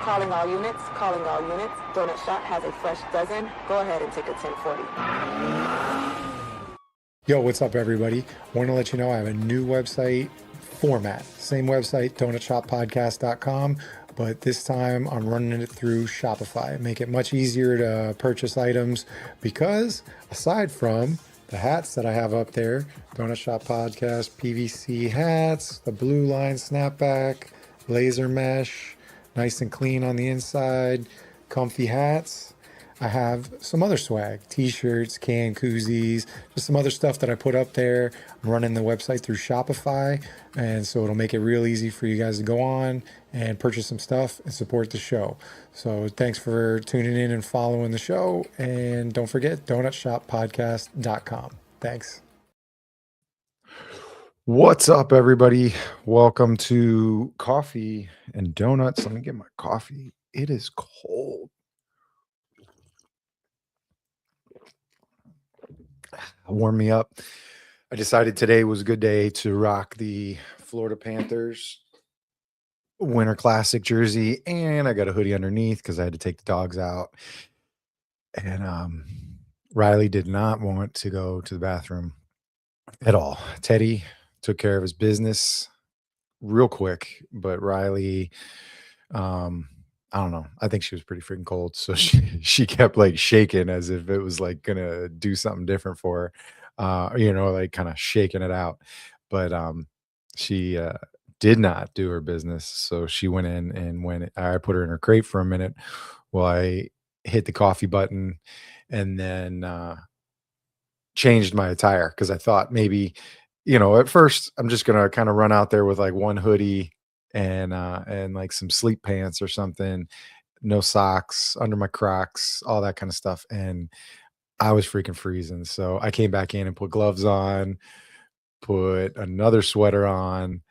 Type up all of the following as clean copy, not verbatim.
Calling all units, calling all units. Donut Shop has a fresh dozen. Go ahead and take a 1040. Yo, what's up, everybody? Want to let you know I have a new website format. Same website, donutshoppodcast.com, but this time I'm running it through Shopify. Make it much easier to purchase items because aside from the hats that I have up there, Donut Shop Podcast, PVC hats, the blue line snapback, laser mesh, nice and clean on the inside, comfy hats. I have some other swag, t-shirts, can koozies, just some other stuff that I put up there. I'm running the website through Shopify, and so it'll make it real easy for you guys to go on and purchase some stuff and support the show. So thanks for tuning in and following the show, and don't forget donutshoppodcast.com. Thanks. What's up, everybody? Welcome to Coffee and Donuts. Let me get my coffee. It is cold. Warm me up. I decided today was a good day to rock the Florida Panthers Winter Classic jersey, and I got a hoodie underneath because I had to take the dogs out. And Riley did not want to go to the bathroom at all. Teddy took care of his business real quick, but Riley, I don't know. I think she was pretty freaking cold. So she kept like shaking as if it was like gonna do something different for her. Like kind of shaking it out. But she did not do her business. So she went in, and when I put her in her crate for a minute while I hit the coffee button, and then changed my attire because I thought maybe, at first I'm just gonna kind of run out there with like one hoodie and like some sleep pants or something, no socks, under my Crocs, all that kind of stuff. And I was freaking freezing. So I came back in and put gloves on, put another sweater on,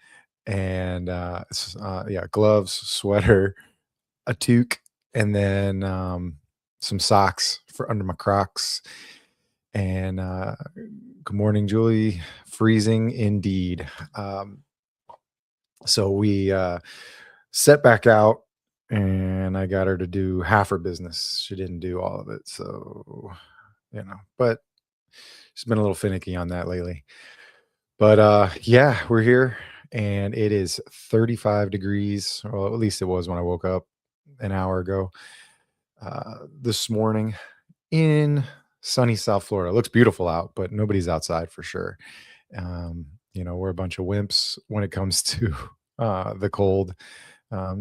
and gloves, sweater, a toque, and then some socks for under my Crocs. And good morning, Julie. Freezing indeed. So we set back out, and I got her to do half her business. She didn't do all of it. So, but she's been a little finicky on that lately. But yeah, we're here, and it is 35 degrees. Well, at least it was when I woke up an hour ago this morning in sunny South Florida. It looks beautiful out, but nobody's outside for sure. We're a bunch of wimps when it comes to the cold.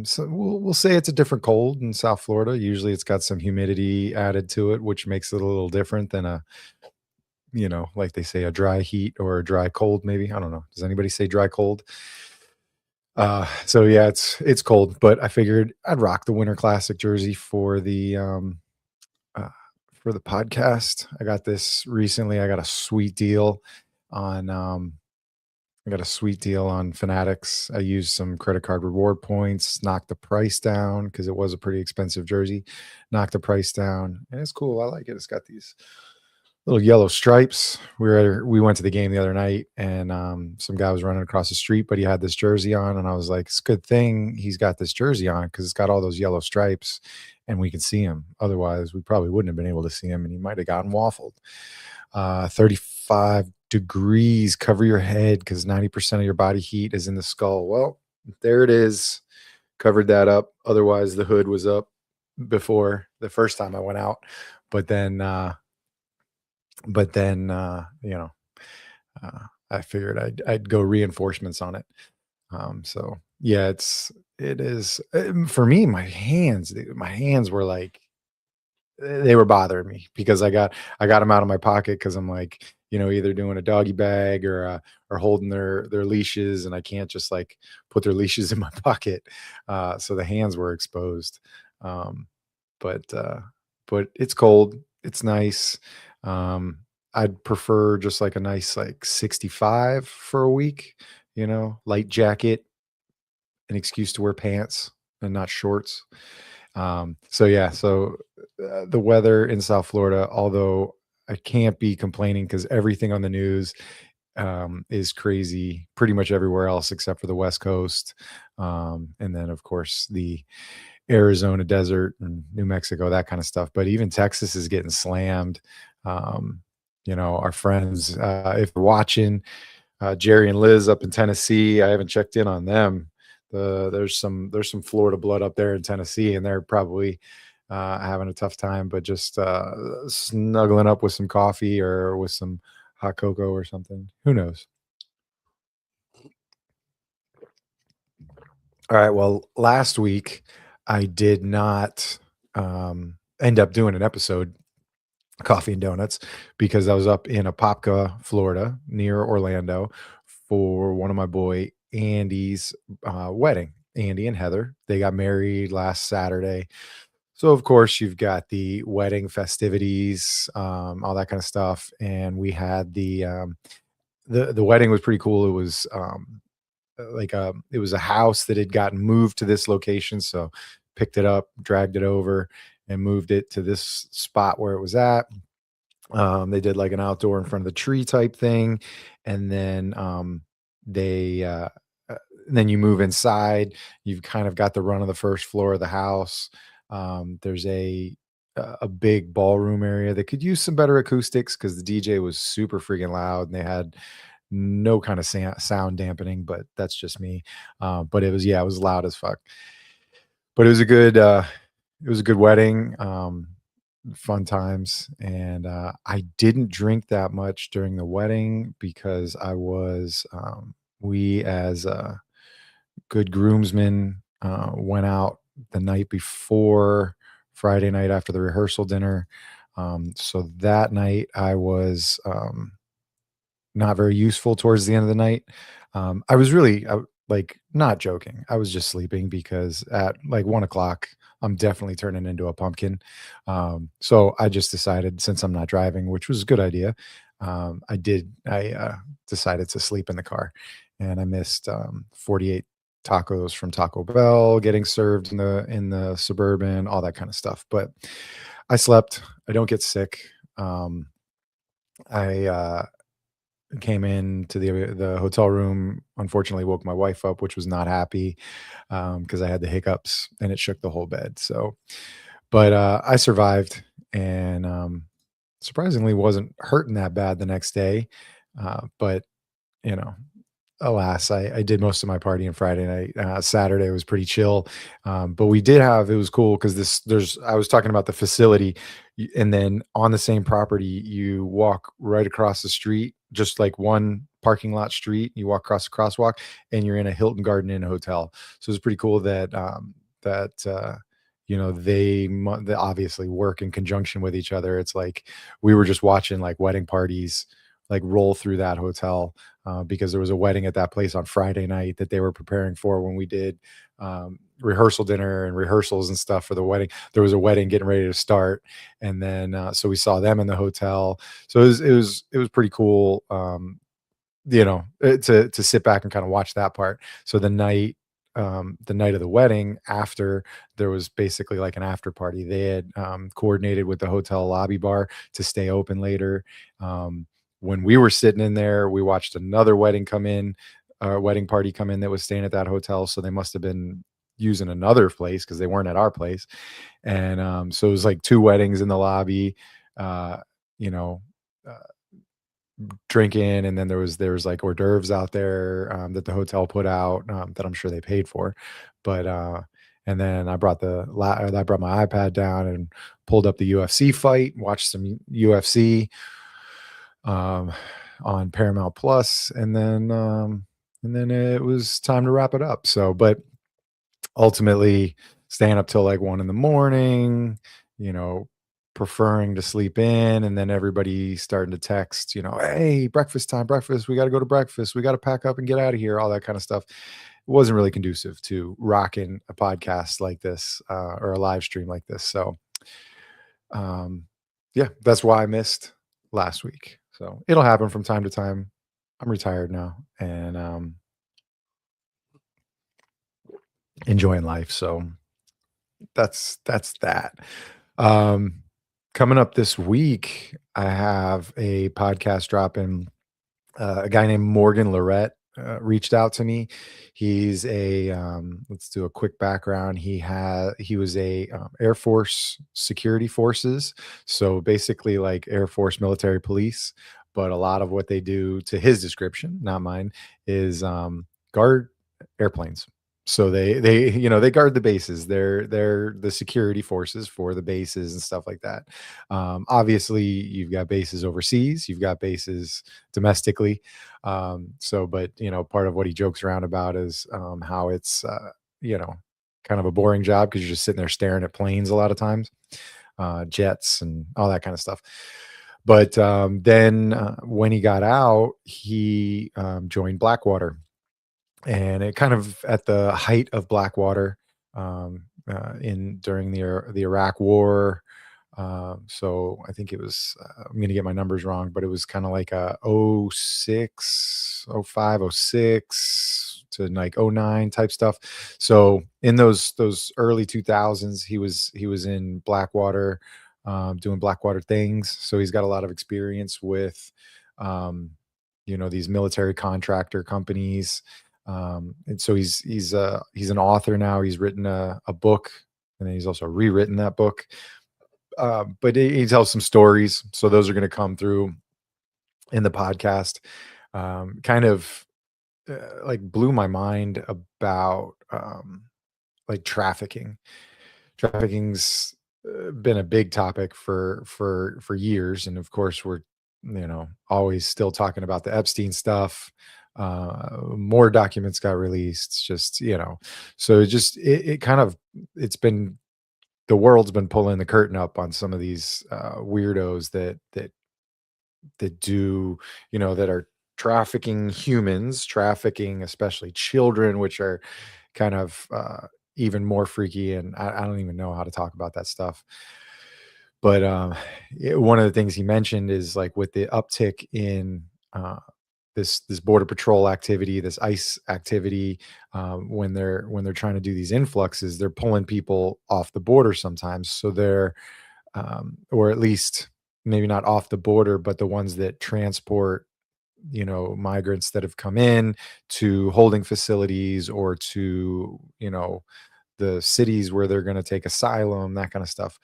So we'll say it's a different cold in South Florida. Usually it's got some humidity added to it, which makes it a little different than like they say, a dry heat or a dry cold, maybe. I don't know. Does anybody say dry cold? So yeah, it's cold, but I figured I'd rock the Winter Classic jersey for the podcast. I got this recently. I got a sweet deal on Fanatics. I used some credit card reward points, knocked the price down because it was a pretty expensive jersey. Knocked the price down, and it's cool. I like it. It's got these little yellow stripes. We went to the game the other night, and some guy was running across the street, but he had this jersey on, and I was like, it's a good thing he's got this jersey on because it's got all those yellow stripes, and we can see him. Otherwise, we probably wouldn't have been able to see him, and he might have gotten waffled. 35 degrees. Cover your head because 90% of your body heat is in the skull. Well, there it is. Covered that up. Otherwise, the hood was up before the first time I went out. But then I figured I'd go reinforcements on it. So yeah, it is for me. My hands were like, they were bothering me because I got them out of my pocket because I'm like, either doing a doggy bag or holding their leashes, and I can't just like put their leashes in my pocket. So the hands were exposed. But it's cold. It's nice. I'd prefer just like a nice like 65 for a week, light jacket, an excuse to wear pants and not shorts. So the weather in South Florida, although I can't be complaining because everything on the news is crazy pretty much everywhere else except for the West Coast. And then of course the Arizona desert and New Mexico, that kind of stuff. But even Texas is getting slammed. Um, our friends, if you're watching, Jerry and Liz up in Tennessee, I haven't checked in on them. There's some Florida blood up there in Tennessee, and they're probably having a tough time, but just snuggling up with some coffee or with some hot cocoa or something. Who knows? All right. Well, last week I did not end up doing an episode, Coffee and Donuts, because I was up in Apopka, Florida, near Orlando, for one of my boy Andy's wedding. Andy and Heather, they got married last Saturday. So of course you've got the wedding festivities, all that kind of stuff, and we had the wedding was pretty cool. It was it was a house that had gotten moved to this location, so picked it up, dragged it over, and moved it to this spot where it was at. They did like an outdoor in front of the tree type thing, and then they uh, then you move inside. You've kind of got the run of the first floor of the house. There's a big ballroom area that could use some better acoustics because the DJ was super freaking loud, and they had no kind of sound dampening, but that's just me. But it was loud as fuck. But it was a good wedding. Fun times, and I didn't drink that much during the wedding because I was we as good groomsmen went out the night before Friday night after the rehearsal dinner. So that night I was not very useful towards the end of the night. I was really like not joking. I was just sleeping because at like 1 o'clock, I'm definitely turning into a pumpkin. So I just decided, since I'm not driving, which was a good idea, I decided to sleep in the car, and I missed 48 tacos from Taco Bell getting served in the suburban, all that kind of stuff. But I slept. I don't get sick. I came into the hotel room, unfortunately woke my wife up, which was not happy, because I had the hiccups and it shook the whole bed. So, but I survived, and surprisingly wasn't hurting that bad the next day. But you know, alas, I did most of my partying Friday night. Saturday was pretty chill, but we did have it was cool because there's I was talking about the facility, and then on the same property, you walk right across the street, just like one parking lot street. You walk across the crosswalk, and you're in a Hilton Garden Inn hotel. So it's pretty cool that they obviously work in conjunction with each other. It's like we were just watching like wedding parties like roll through that hotel, because there was a wedding at that place on Friday night that they were preparing for when we did rehearsal dinner and rehearsals and stuff for the wedding. There was a wedding getting ready to start, and then so we saw them in the hotel. So it was pretty cool, to sit back and kind of watch that part. So the night of the wedding, after, there was basically like an after party. They had coordinated with the hotel lobby bar to stay open later. When we were sitting in there, we watched another wedding party come in that was staying at that hotel. So they must have been using another place because they weren't at our place. And so it was like two weddings in the lobby, uh, you know, uh, drinking, and then there was like hors d'oeuvres out there that the hotel put out, that I'm sure they paid for. But and then I brought my iPad down and pulled up the UFC fight, watched some UFC um, on Paramount Plus, and then it was time to wrap it up. So, but ultimately, staying up till like 1 in the morning, you know, preferring to sleep in, and then everybody starting to text, hey, breakfast time, breakfast, we got to go to breakfast, we got to pack up and get out of here, all that kind of stuff. It wasn't really conducive to rocking a podcast like this, or a live stream like this. So, um, yeah, that's why I missed last week. So it'll happen from time to time. I'm retired now, and enjoying life. So that's that. Um, Coming up this week, I have a podcast dropping. A guy named Morgan Lorette reached out to me. He's a let's do a quick background. He was a Air Force security forces, so basically like Air Force military police. But a lot of what they do, to his description, not mine, is guard airplanes. So they they guard the bases. They're the security forces for the bases and stuff like that. Obviously, you've got bases overseas, you've got bases domestically. But part of what he jokes around about is how it's you know kind of a boring job because you're just sitting there staring at planes a lot of times, jets and all that kind of stuff. But then when he got out, he joined Blackwater, and it kind of at the height of Blackwater, in during the Iraq War. So I think it was, I'm going to get my numbers wrong, but it was kind of like a '06, '05, '06 to like '09 type stuff. So in those early 2000s, he was in Blackwater, doing Blackwater things. So he's got a lot of experience with, um, these military contractor companies, and so he's an author now. He's written a book, and then he's also rewritten that book. But he tells some stories, so those are going to come through in the podcast. Kind of like blew my mind about like trafficking. Trafficking's been a big topic for years, and of course we're always still talking about the Epstein stuff. More documents got released. Just so it kind of it's been the world's been pulling the curtain up on some of these weirdos that do that are trafficking humans, trafficking especially children, which are kind of even more freaky. And I don't even know how to talk about that stuff. But one of the things he mentioned is like with the uptick in this border patrol activity, this ICE activity, when they're trying to do these influxes, they're pulling people off the border sometimes. So they're or at least maybe not off the border, but the ones that transport migrants that have come in to holding facilities or to the cities where they're going to take asylum, that kind of stuff.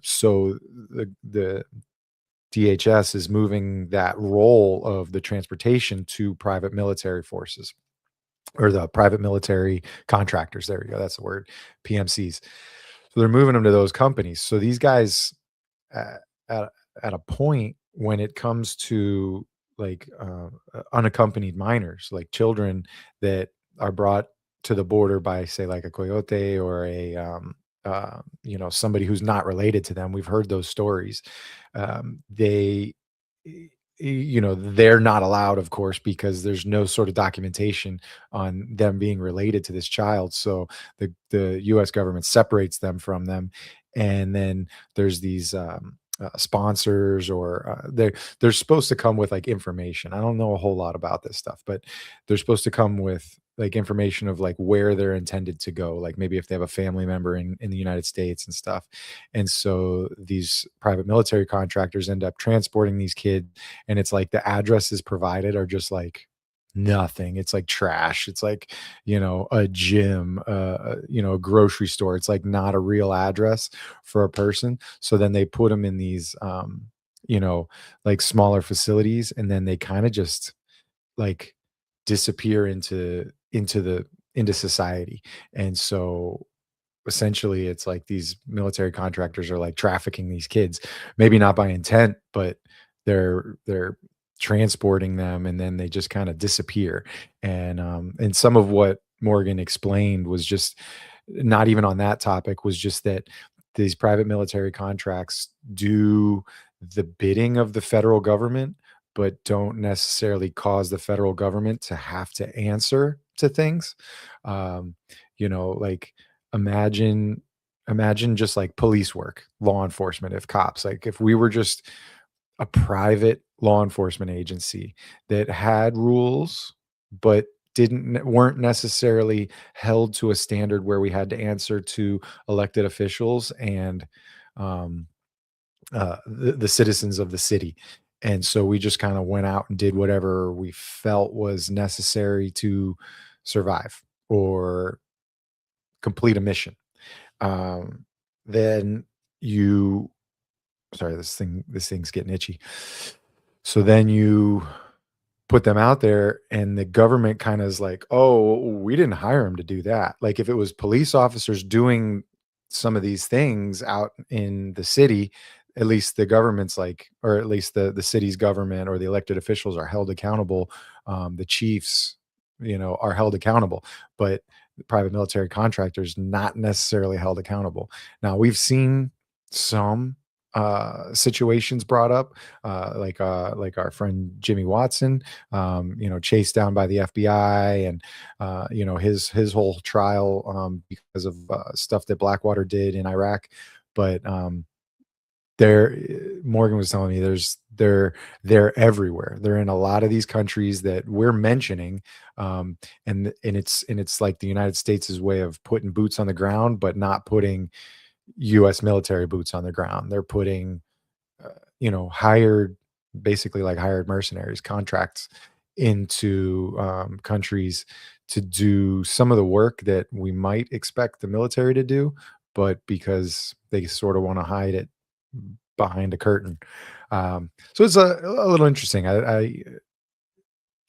So the DHS is moving that role of the transportation to private military forces, or the private military contractors. There you go. That's the word, PMCs. So they're moving them to those companies. So these guys, at, at, at a point when it comes to like unaccompanied minors, like children that are brought to the border by, say, like a coyote or a somebody who's not related to them. We've heard those stories. They they're not allowed, of course, because there's no sort of documentation on them being related to this child. So the US government separates them from them, and then there's these sponsors, or they're supposed to come with like information. I don't know a whole lot about this stuff, but they're supposed to come with like information of like where they're intended to go, like maybe if they have a family member in the United States and stuff. And so these private military contractors end up transporting these kids, and it's like the addresses provided are just like nothing. It's like trash. It's like a gym, a grocery store. It's like not a real address for a person. So then they put them in these like smaller facilities, and then they kind of just like disappear into society. And so essentially it's like these military contractors are like trafficking these kids, maybe not by intent, but they're transporting them, and then they just kind of disappear. And some of what Morgan explained was just not even on that topic, was just that these private military contracts do the bidding of the federal government, but don't necessarily cause the federal government to have to answer to things. Um, like imagine imagine just like police work, law enforcement, if cops, like if we were just a private law enforcement agency that had rules, but weren't necessarily held to a standard where we had to answer to elected officials and um, the citizens of the city. And so we just kind of went out and did whatever we felt was necessary to survive or complete a mission. Um, then you sorry, this thing's getting itchy. So then you put them out there and the government kind of is like, "Oh, we didn't hire him to do that." Like if it was police officers doing some of these things out in the city, at least the government's like, or at least the city's government or the elected officials are held accountable. The chiefs, are held accountable, but the private military contractors not necessarily held accountable. Now we've seen some situations brought up, like our friend Jimmy Watson, chased down by the FBI, and his whole trial because of stuff that Blackwater did in Iraq. But there, Morgan was telling me they're everywhere. They're in a lot of these countries that we're mentioning, and it's like the United States' way of putting boots on the ground, but not putting U.S. military boots on the ground. They're putting, hired, basically like hired mercenaries, contracts into countries to do some of the work that we might expect the military to do, but because they sort of want to hide it behind a curtain. So it's a little interesting. I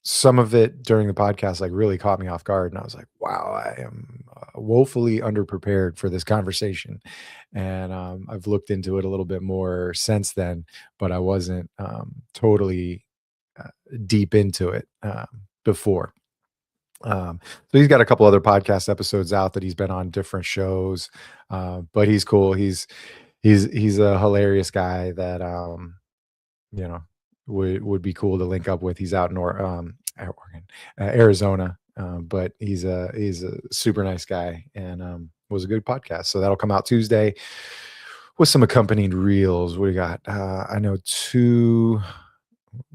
some of it during the podcast like really caught me off guard, and I was like, wow, I am woefully underprepared for this conversation. And I've looked into it a little bit more since then, but I wasn't totally uh, deep into it before. So he's got a couple other podcast episodes out that he's been on different shows, but he's cool. He's a hilarious guy that you know, would be cool to link up with. He's out in Oregon, Arizona, but he's a super nice guy, and was a good podcast. So that'll come out Tuesday with some accompanied reels. What do you got? I know two.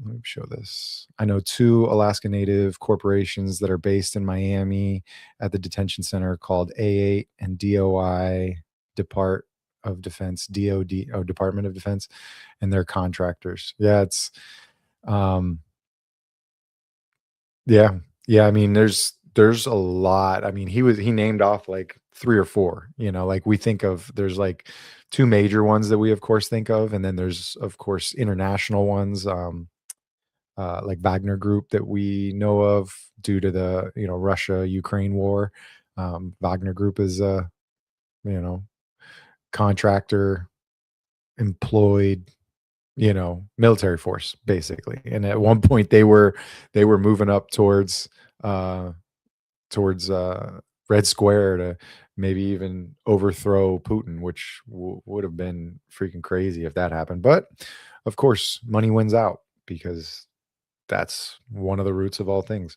Let me show this. I know two Alaska Native corporations that are based in Miami at the detention center called A8 and DOI Depart of Defense, DOD, Department of Defense, and they're contractors. Yeah, it's um yeah. Yeah, I mean there's a lot. I mean, he named off like three or four, like we think of there's like two major ones that we of course think of, and then there's of course international ones, like Wagner Group that we know of due to the Russia Ukraine war. Wagner Group is a you know contractor employed military force basically, and at one point they were moving up uh towards Red Square to maybe even overthrow Putin, which would have been freaking crazy if that happened. But of course money wins out, because that's one of the roots of all things.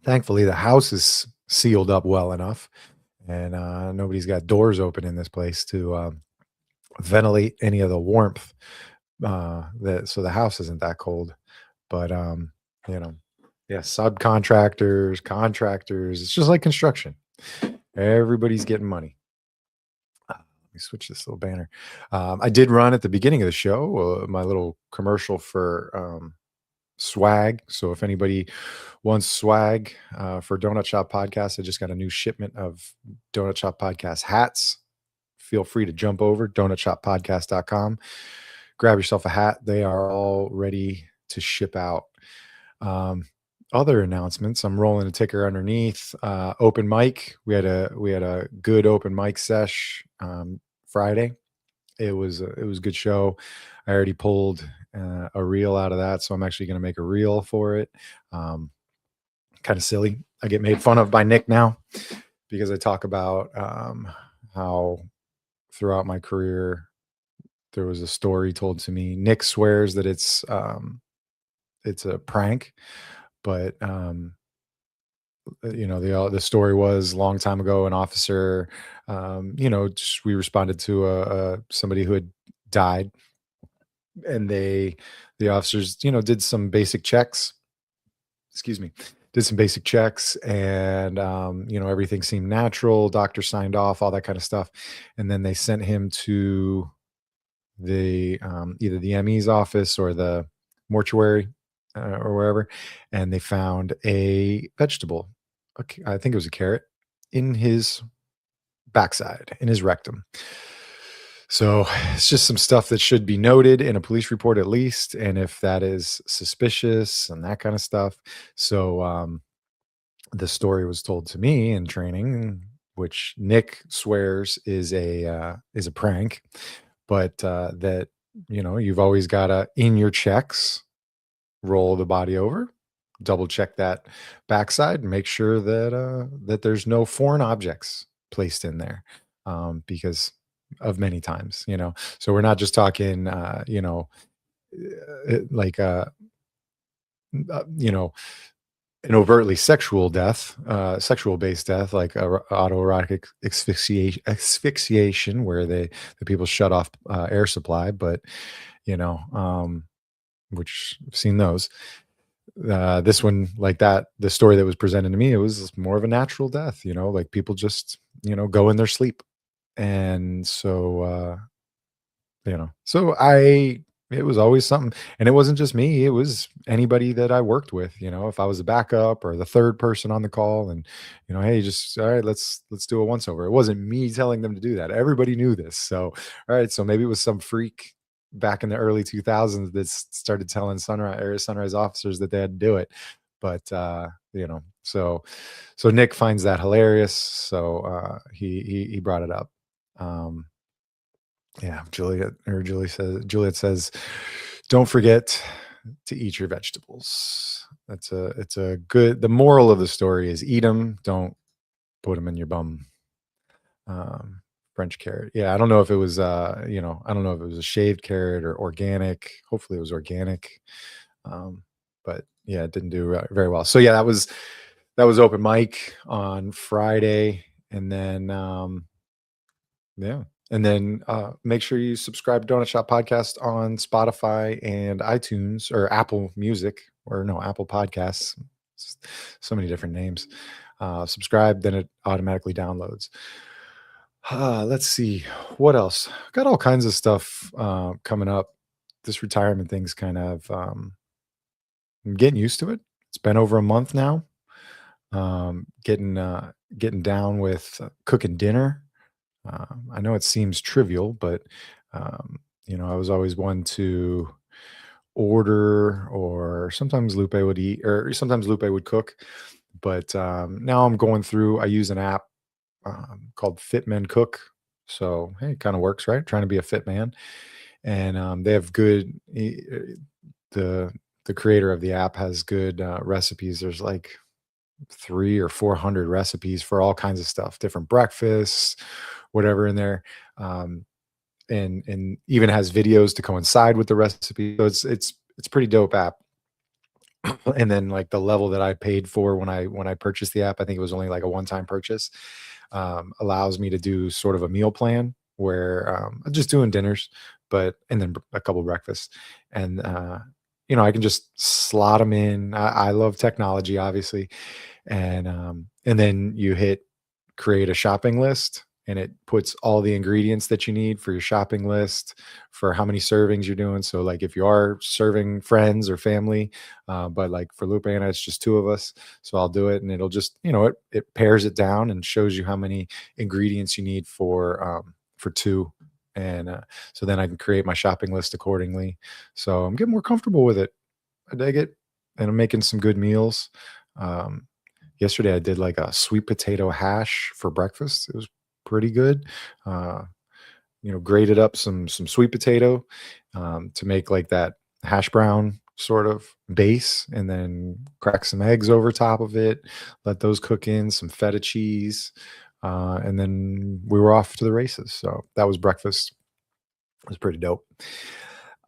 Thankfully the house is sealed up well enough, and nobody's got doors open in this place to ventilate any of the warmth, that so the house isn't that cold. But you know yeah, subcontractors, contractors, it's just like construction. Everybody's getting money. Let me switch this little banner. I did run at the beginning of the show my little commercial for swag. So if anybody wants swag for Donut Shop Podcast, I just got a new shipment of Donut Shop Podcast hats. Feel free to jump over donutshoppodcast.com, grab yourself a hat. They are all ready to ship out. Um, Other announcements, I'm rolling a ticker underneath. Open mic. We had a good open mic sesh Friday. It was a good show. I already pulled a reel out of that, so I'm actually going to make a reel for it. Um, Kind of silly. I get made fun of by Nick now because I talk about how throughout my career there was a story told to me. Nick swears that it's a prank, but the story was a long time ago. An officer, just we responded to somebody who had died, and the officers did some basic checks, excuse me, did some basic checks, and everything seemed natural. Doctor signed off, all that kind of stuff, and then they sent him to the either the ME's office or the mortuary or wherever, and they found a vegetable. I think it was a carrot in his backside, in his rectum. So it's just some stuff that should be noted in a police report at least, and if that is suspicious and that kind of stuff. So the story was told to me in training, which Nick swears is a prank, but that you've always got to in your checks roll the body over, double check that backside, and make sure that there's no foreign objects placed in there, because of many times. So we're not just talking, like you know an overtly sexual death, sexual based death, like autoerotic asphyxiation, where the people shut off air supply, but you know, which I've seen those. This one, like that, the story that was presented to me, it was more of a natural death. Like people just go in their sleep, and so it was always something. And it wasn't just me, it was anybody that I worked with, if I was a backup or the third person on the call, and hey, just all right, let's do a once over. It wasn't me telling them to do that. Everybody knew this. So all right, so maybe it was some freak back in the early 2000s that started telling Sunrise officers that they had to do it. But so Nick finds that hilarious, so he brought it up. Yeah, Juliet says, don't forget to eat your vegetables. It's a good, the moral of the story is eat them, don't put them in your bum. French carrot. Yeah, I don't know if it was I don't know if it was a shaved carrot or organic. Hopefully it was organic. But yeah, it didn't do very well. So yeah, that was open mic on Friday, and then yeah. And then make sure you subscribe to Donut Shop Podcast on Spotify and iTunes, or Apple Music, or no, Apple Podcasts. So many different names. Subscribe, then it automatically downloads. Let's see. What else? Got all kinds of stuff coming up. This retirement thing's kind of I'm getting used to it. It's been over a month now. Getting down with cooking dinner. I know it seems trivial, but I was always one to order, or sometimes Lupe would eat, or sometimes Lupe would cook. But now I'm going through. I use an app called Fit Men Cook. So hey, it kind of works, right? Trying to be a fit man, and they have good. The creator of the app has good recipes. There's like 300 or 400 recipes for all kinds of stuff, different breakfasts, whatever in there, and even has videos to coincide with the recipe. So it's pretty dope app. And then like the level that I paid for when I purchased the app, I think it was only like a one-time purchase, allows me to do sort of a meal plan where I'm just doing dinners, and then a couple breakfasts, and I can just slot them in. I love technology, obviously, and then you hit create a shopping list, and it puts all the ingredients that you need for your shopping list, for how many servings you're doing. So like if you are serving friends or family, but like for Lupe and I, it's just two of us. So I'll do it, and it'll just, it pairs it down and shows you how many ingredients you need for two. And so then I can create my shopping list accordingly. So I'm getting more comfortable with it. I dig it. And I'm making some good meals. Yesterday I did like a sweet potato hash for breakfast. It was pretty good. Grated up some sweet potato to make like that hash brown sort of base, and then crack some eggs over top of it, let those cook in, some feta cheese, and then we were off to the races. So that was breakfast. It was pretty dope.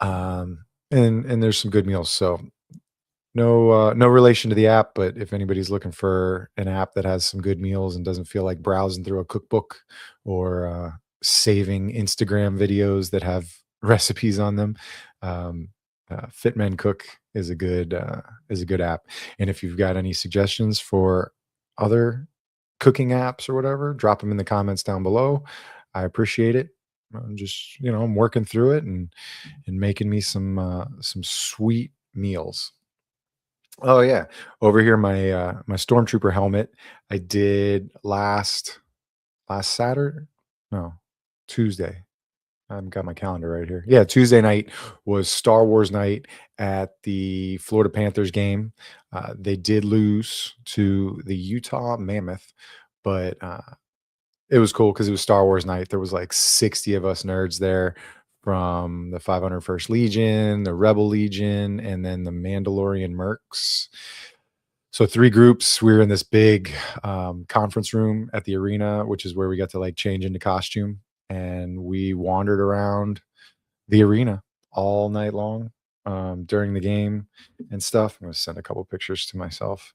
And there's some good meals. So no relation to the app, but if anybody's looking for an app that has some good meals and doesn't feel like browsing through a cookbook, or saving Instagram videos that have recipes on them, Fit Men Cook is a good app. And if you've got any suggestions for other cooking apps or whatever, drop them in the comments down below. I appreciate it. I'm just, I'm working through it and making me some sweet meals. Oh yeah, over here my stormtrooper helmet I did last Saturday, no, Tuesday. I've got my calendar right here. Yeah, Tuesday night was Star Wars night at the Florida Panthers game. They did lose to the Utah Mammoth, but it was cool because it was Star Wars night. There was like 60 of us nerds there from the 501st Legion, the Rebel Legion, and then the Mandalorian Mercs. So three groups. We were in this big conference room at the arena, which is where we got to like change into costume, and we wandered around the arena all night long during the game and stuff. I'm gonna send a couple pictures to myself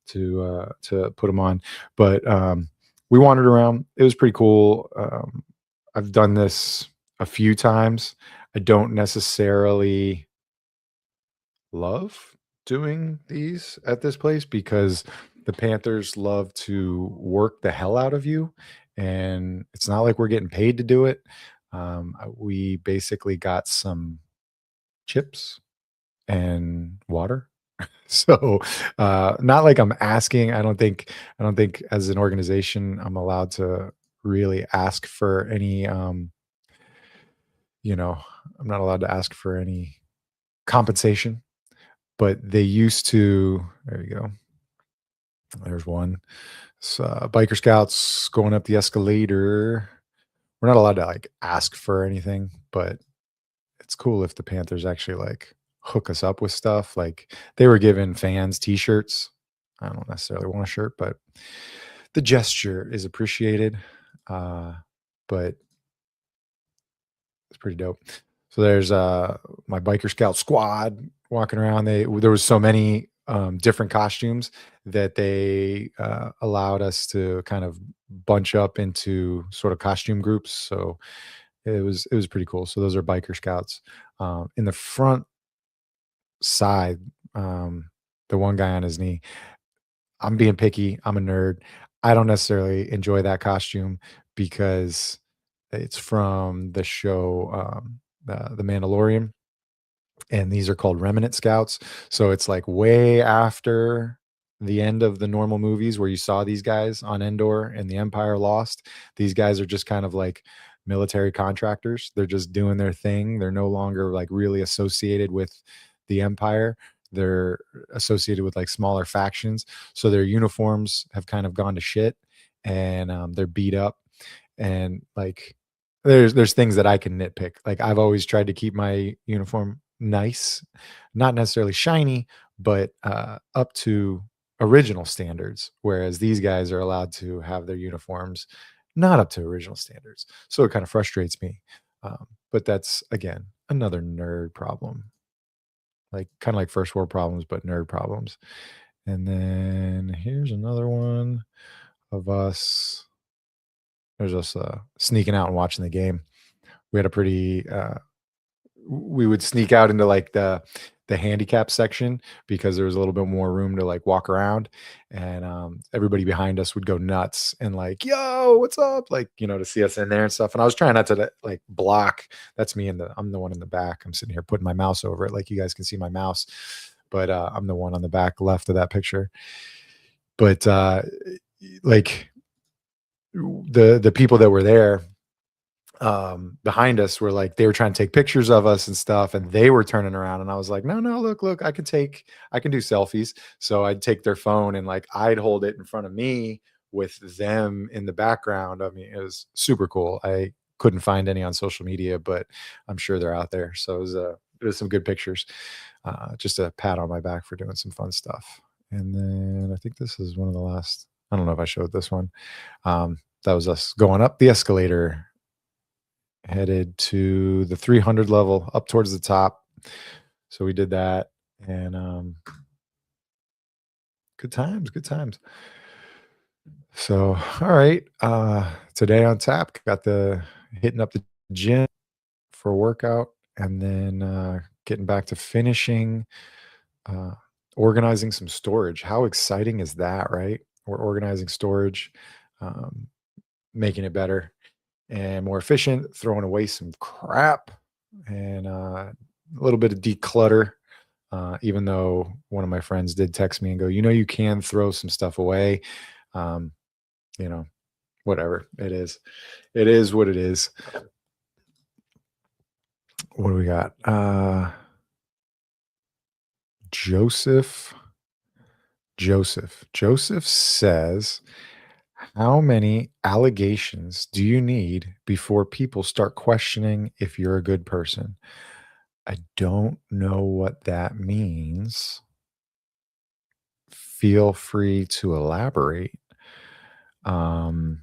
to put them on, but we wandered around. It was pretty cool. I've done this a few times. I don't necessarily love doing these at this place because the Panthers love to work the hell out of you, and it's not like we're getting paid to do it. We basically got some chips and water. So not like I'm asking. I don't think as an organization I'm allowed to really ask for any you know, I'm not allowed to ask for any compensation, but they used to. There you go. There's one. It's, biker scouts going up the escalator. We're not allowed to like ask for anything, but it's cool if the Panthers actually like hook us up with stuff. Like they were giving fans t-shirts. I don't necessarily want a shirt, but the gesture is appreciated. But it's pretty dope. So there's my biker scout squad walking around. There was so many different costumes that they allowed us to kind of bunch up into sort of costume groups. So it was pretty cool. So those are biker scouts. In the front side, the one guy on his knee. I'm being picky. I'm a nerd. I don't necessarily enjoy that costume because it's from the show The Mandalorian, and these are called Remnant Scouts. So it's like way after the end of the normal movies where you saw these guys on Endor and the Empire lost. These guys are just kind of like military contractors. They're just doing their thing. They're no longer like really associated with the Empire. They're associated with like smaller factions. So their uniforms have kind of gone to shit, and they're beat up. And like there's things that I can nitpick. Like I've always tried to keep my uniform nice, not necessarily shiny, but up to original standards. Whereas these guys are allowed to have their uniforms not up to original standards. So it kind of frustrates me. But that's again another nerd problem, like kind of like first world problems, but nerd problems. And then here's another one of us. There's us sneaking out and watching the game. We had a pretty we would sneak out into like the handicap section because there was a little bit more room to like walk around, and everybody behind us would go nuts and like, yo, what's up, like, to see us in there and stuff. And I was trying not to like block. That's me, I'm the one in the back. I'm sitting here putting my mouse over it, like you guys can see my mouse, but I'm the one on the back left of that picture. But like the people that were there behind us were like, they were trying to take pictures of us and stuff, and they were turning around, and I was like, no, look, I can do selfies. So I'd take their phone and like I'd hold it in front of me with them in the background. I mean, it was super cool. I couldn't find any on social media, but I'm sure they're out there. So it was some good pictures. Just a pat on my back for doing some fun stuff. And then I think this is one of the last. I don't know if I showed this one. That was us going up the escalator, headed to the 300 level, up towards the top. So we did that, and good times. So all right, today on tap, got the hitting up the gym for a workout, and then getting back to finishing uh, organizing some storage. How exciting is that, right? We're organizing storage, um, making it better and more efficient, throwing away some crap, and a little bit of declutter. Even though one of my friends did text me and go, you can throw some stuff away. Um, you know, whatever it is. It is what it is. What do we got? Joseph. Joseph says, how many allegations do you need before people start questioning if you're a good person? I don't know what that means. Feel free to elaborate. Um,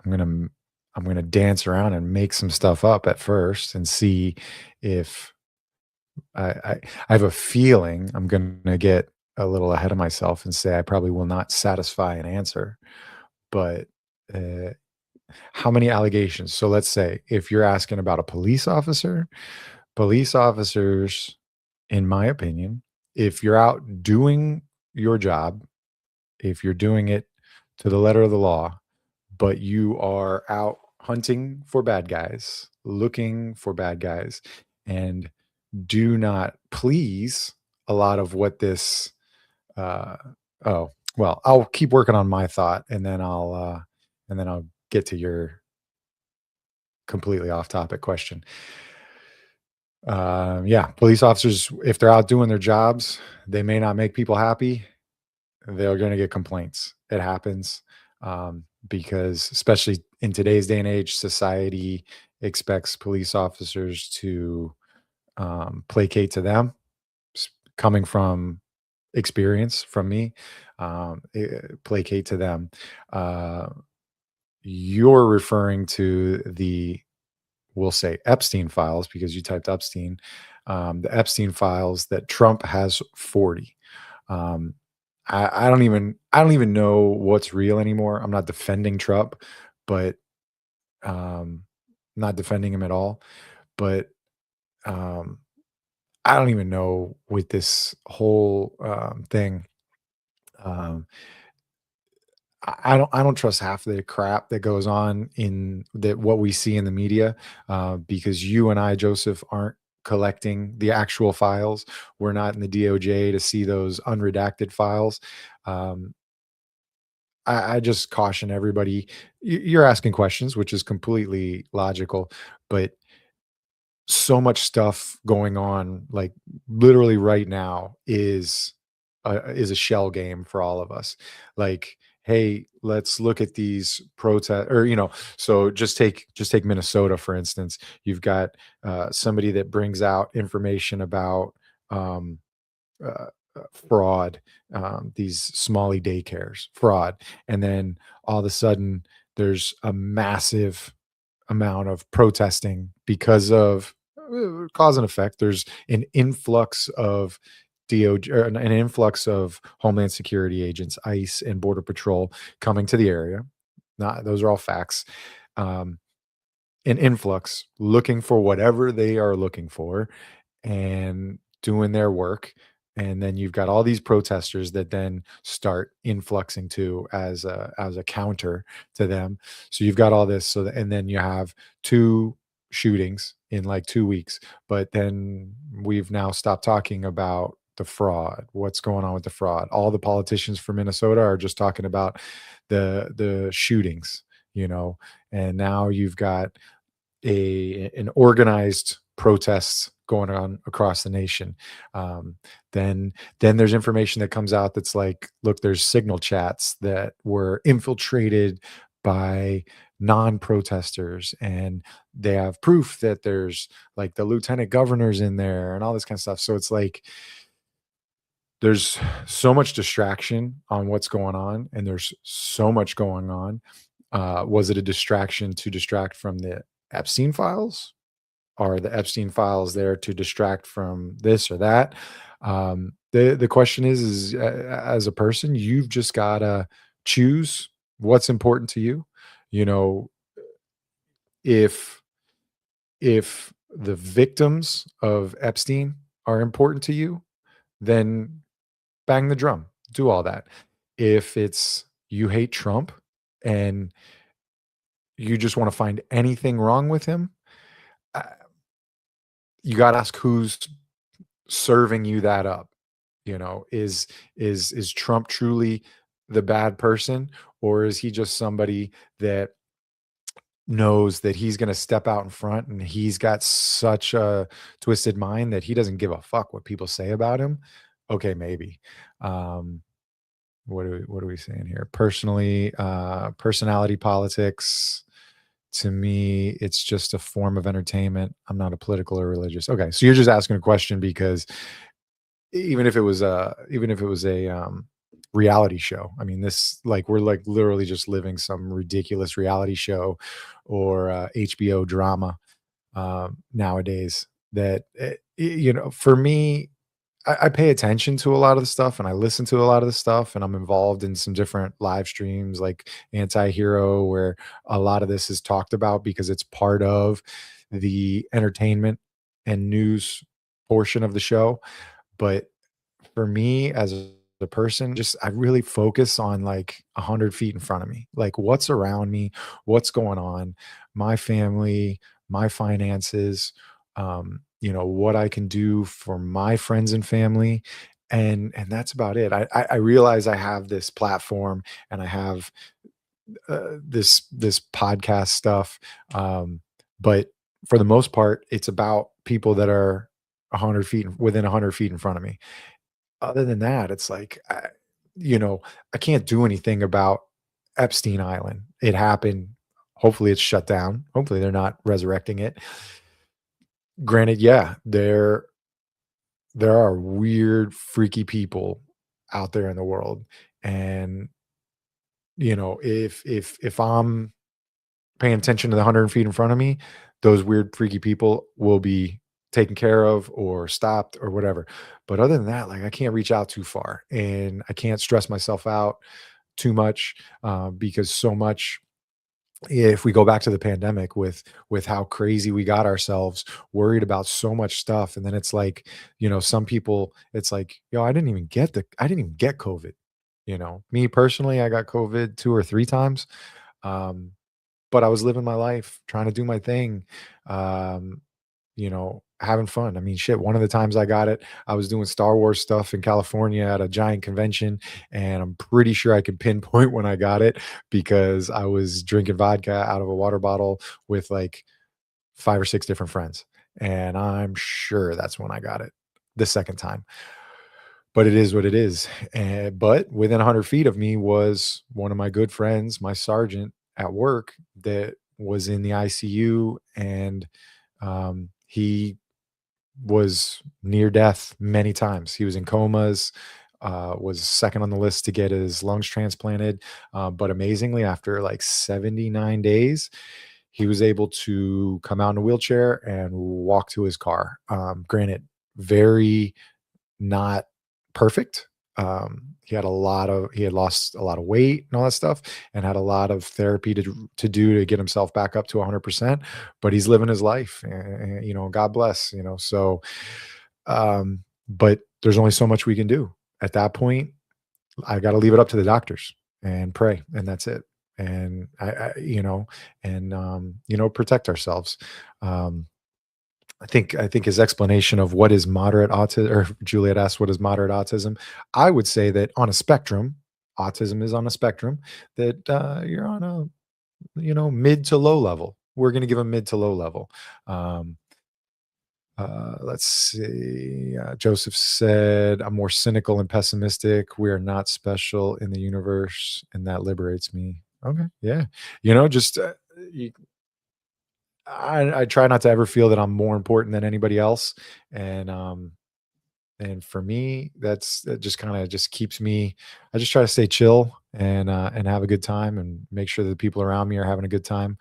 I'm gonna I'm gonna dance around and make some stuff up at first and see if I have a feeling I'm gonna get a little ahead of myself and say I probably will not satisfy an answer. But uh, how many allegations? So let's say if you're asking about a police officers, in my opinion, if you're out doing your job, if you're doing it to the letter of the law, but you are out hunting for bad guys, looking for bad guys, and do not please a lot of what this uh oh, well, I'll keep working on my thought and then I'll get to your completely off topic question. Yeah, police officers, if they're out doing their jobs, they may not make people happy. They're going to get complaints. It happens, because, especially in today's day and age, society expects police officers to placate to them. Coming from experience from me, placate to them. Uh, you're referring to the, we'll say, Epstein files, because you typed Epstein. The Epstein files that Trump has 40. Um, I don't even know what's real anymore. I'm not defending Trump, but um, not defending him at all. But um, I don't even know with this whole thing. Um, I don't trust half the crap that goes on in that what we see in the media, because you and I, Joseph, aren't collecting the actual files. We're not in the DOJ to see those unredacted files. Um, I just caution everybody. You're asking questions, which is completely logical, but so much stuff going on, like literally right now, is a shell game for all of us. Like, hey, let's look at these protests, or so just take Minnesota for instance. You've got somebody that brings out information about um, uh, fraud, these Smalley daycares, fraud, and then all of a sudden there's a massive amount of protesting because of cause and effect. There's an influx of DOJ, or an influx of Homeland Security agents, ICE, and Border Patrol coming to the area. Not those are all facts. Um, an influx looking for whatever they are looking for and doing their work. And then you've got all these protesters that then start influxing too as a counter to them. So you've got all this. And then you have two shootings in like 2 weeks. But then we've now stopped talking about the fraud. What's going on with the fraud? All the politicians from Minnesota are just talking about the shootings, and now you've got an organized protests going on across the nation. Um, then there's information that comes out that's like, look, there's signal chats that were infiltrated by non-protesters, and they have proof that there's like the lieutenant governors in there and all this kind of stuff. So it's like there's so much distraction on what's going on, and there's so much going on. Was it a distraction to distract from the Epstein files? Are the Epstein files there to distract from this or that? The question is as a person, you've just gotta choose what's important to you. You know, if if the victims of Epstein are important to you, then bang the drum, do all that. If it's you hate Trump and you just want to find anything wrong with him, uh, you got to ask who's serving you that up. Is Trump truly the bad person, or is he just somebody that knows that he's going to step out in front and he's got such a twisted mind that he doesn't give a fuck what people say about him? Okay, maybe. Um, what are we saying here? Personally, personality politics. To me, it's just a form of entertainment. I'm not a political or religious. Okay, so you're just asking a question because even if it was a reality show, I mean, this like we're like literally just living some ridiculous reality show or HBO drama nowadays. That for me, I pay attention to a lot of the stuff and I listen to a lot of the stuff, and I'm involved in some different live streams like Anti-Hero, where a lot of this is talked about because it's part of the entertainment and news portion of the show. But for me as a person, just I really focus on like 100 feet in front of me, like what's around me, what's going on, my family, my finances, what I can do for my friends and family. And that's about it. I realize I have this platform and I have this podcast stuff. But for the most part, it's about people that are 100 feet within 100 feet in front of me. Other than that, it's like, you know, I can't do anything about Epstein Island. It happened. Hopefully it's shut down. Hopefully they're not resurrecting it. Granted, yeah, there are weird, freaky people out there in the world. And, if I'm paying attention to the 100 feet in front of me, those weird, freaky people will be taken care of or stopped or whatever. But other than that, like I can't reach out too far and I can't stress myself out too much because so much. If we go back to the pandemic with how crazy we got ourselves worried about so much stuff, and then it's like, some people, it's like, yo, I didn't even get COVID. Me personally, I got COVID 2 or 3 times. Um, but I was living my life, trying to do my thing, having fun. I mean, shit, one of the times I got it, I was doing Star Wars stuff in California at a giant convention, and I'm pretty sure I can pinpoint when I got it because I was drinking vodka out of a water bottle with like 5 or 6 different friends. And I'm sure that's when I got it the second time. But it is what it is. But within 100 feet of me was one of my good friends, my sergeant at work, that was in the ICU, and he was near death many times. He was in comas, was second on the list to get his lungs transplanted. But amazingly, after like 79 days, he was able to come out in a wheelchair and walk to his car. Granted, very not perfect. He had lost a lot of weight and all that stuff, and had a lot of therapy to do to get himself back up to 100%. But he's living his life, and, God bless. But there's only so much we can do at that point. I got to leave it up to the doctors and pray, and that's it. And protect ourselves. Um, I think his explanation of what is moderate autism, or Juliet asked what is moderate autism. I would say that on a spectrum, autism is on a spectrum, that you're on a mid to low level. We're going to give a mid to low level. Um, let's see. Joseph said, "I'm more cynical and pessimistic. We are not special in the universe, and that liberates me." Okay, yeah, just you, I try not to ever feel that I'm more important than anybody else, and and for me, that just kind of just keeps me. I just try to stay chill and have a good time and make sure that the people around me are having a good time.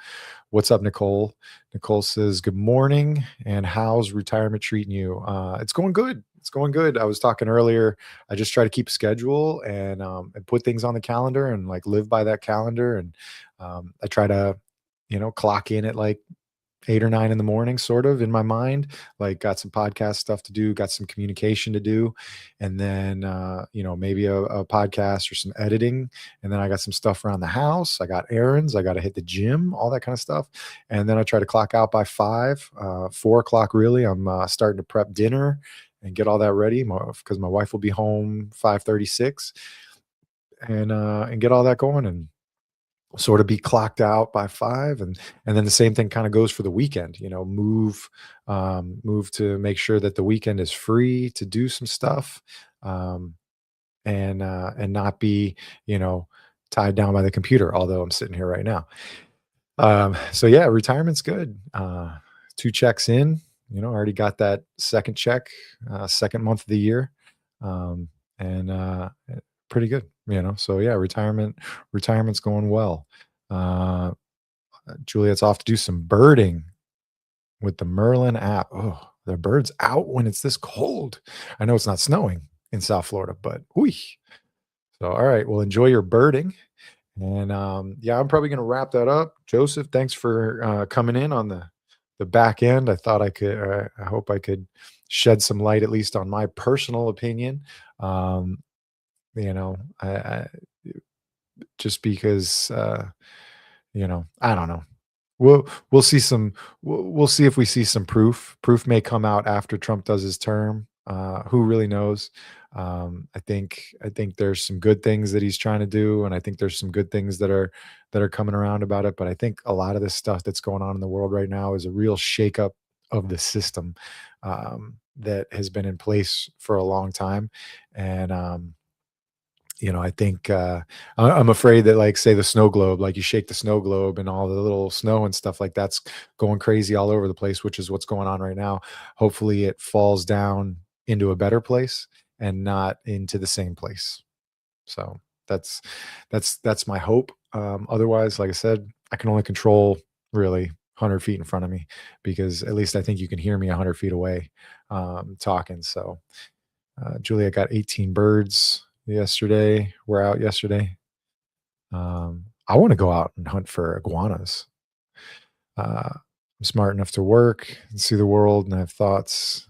What's up, Nicole? Nicole says, "Good morning, and how's retirement treating you?" It's going good. It's going good. I was talking earlier. I just try to keep a schedule and put things on the calendar and like live by that calendar. And I try to, clock in at like 8 or 9 in the morning, sort of in my mind, like got some podcast stuff to do, got some communication to do. And then, maybe a podcast or some editing. And then I got some stuff around the house. I got errands. I got to hit the gym, all that kind of stuff. And then I try to clock out by 5, 4 o'clock, really. I'm starting to prep dinner and get all that ready because my wife will be home 5:36 and get all that going and sort of be clocked out by 5. And then the same thing kind of goes for the weekend, move to make sure that the weekend is free to do some stuff, um, and not be, tied down by the computer, although I'm sitting here right now. So yeah, retirement's good. 2 checks in, already got that second check, second month of the year. And pretty good, so yeah, retirement's going well. uh Juliet's off to do some birding with the Merlin app. Oh, the birds out when it's this cold. I know it's not snowing in South Florida, but whoo. So all right, well, enjoy your birding. And yeah, I'm probably going to wrap that up. Joseph, thanks for coming in on the back end. I thought I could. I hope I could shed some light, at least on my personal opinion. Um, I just because I don't know. We'll see some. We'll see if we see some proof. Proof may come out after Trump does his term. Who really knows? I think there's some good things that he's trying to do, and I think there's some good things that are coming around about it. But I think a lot of this stuff that's going on in the world right now is a real shakeup of the system, that has been in place for a long time. And I think I'm afraid that, like, say the snow globe, like you shake the snow globe and all the little snow and stuff like that's going crazy all over the place, which is what's going on right now. Hopefully, it falls down into a better place and not into the same place. So that's that's my hope. Otherwise, like I said, I can only control really 100 feet in front of me, because at least I think you can hear me 100 feet away, talking. So Julia got 18 birds yesterday. We're out yesterday. I want to go out and hunt for iguanas. I'm smart enough to work and see the world and have thoughts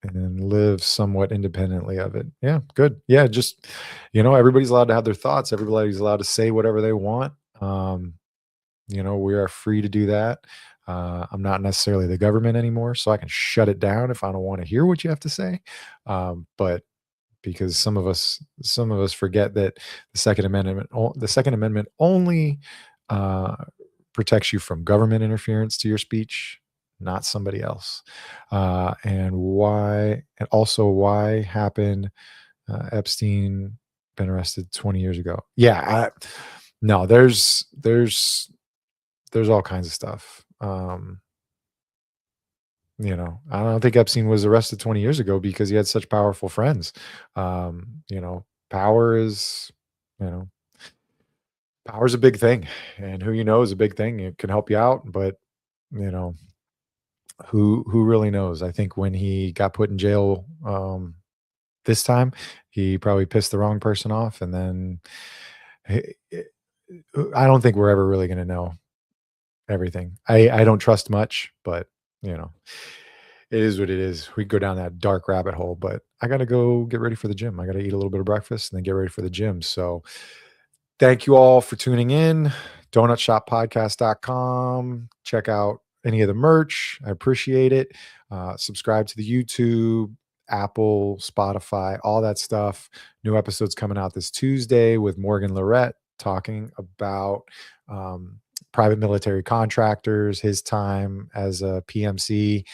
and live somewhat independently of it. Yeah, good. Yeah, just everybody's allowed to have their thoughts. Everybody's allowed to say whatever they want. We are free to do that. I'm not necessarily the government anymore, so I can shut it down if I don't want to hear what you have to say. But because some of us forget that the Second Amendment only uh, protects you from government interference to your speech, not somebody else. And also why happened? Epstein been arrested 20 years ago. Yeah, no, there's all kinds of stuff. I don't think Epstein was arrested 20 years ago because he had such powerful friends. Power is, you know, power's a big thing, and who you know is a big thing. It can help you out, but you know, who really knows? I think when he got put in jail, this time, he probably pissed the wrong person off, and then he- I don't think we're ever really going to know everything. I don't trust much, but you know, it is what it is. We go down that dark rabbit hole, but I got to go get ready for the gym. I got to eat a little bit of breakfast and then get ready for the gym. So thank you all for tuning in. DonutShopPodcast.com. Check out any of the merch. I appreciate it. Subscribe to the YouTube, Apple, Spotify, all that stuff. New episodes coming out this Tuesday with Morgan Lorette talking about private military contractors, his time as a PMC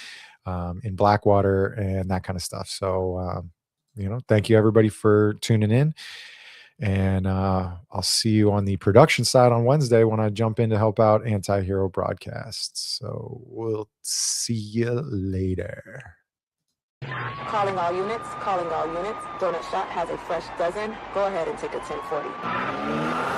in Blackwater, and that kind of stuff. So, thank you everybody for tuning in. And I'll see you on the production side on Wednesday when I jump in to help out Anti-Hero Broadcasts. So we'll see you later. Calling all units, calling all units. Donut Shop has a fresh dozen. Go ahead and take a 1040.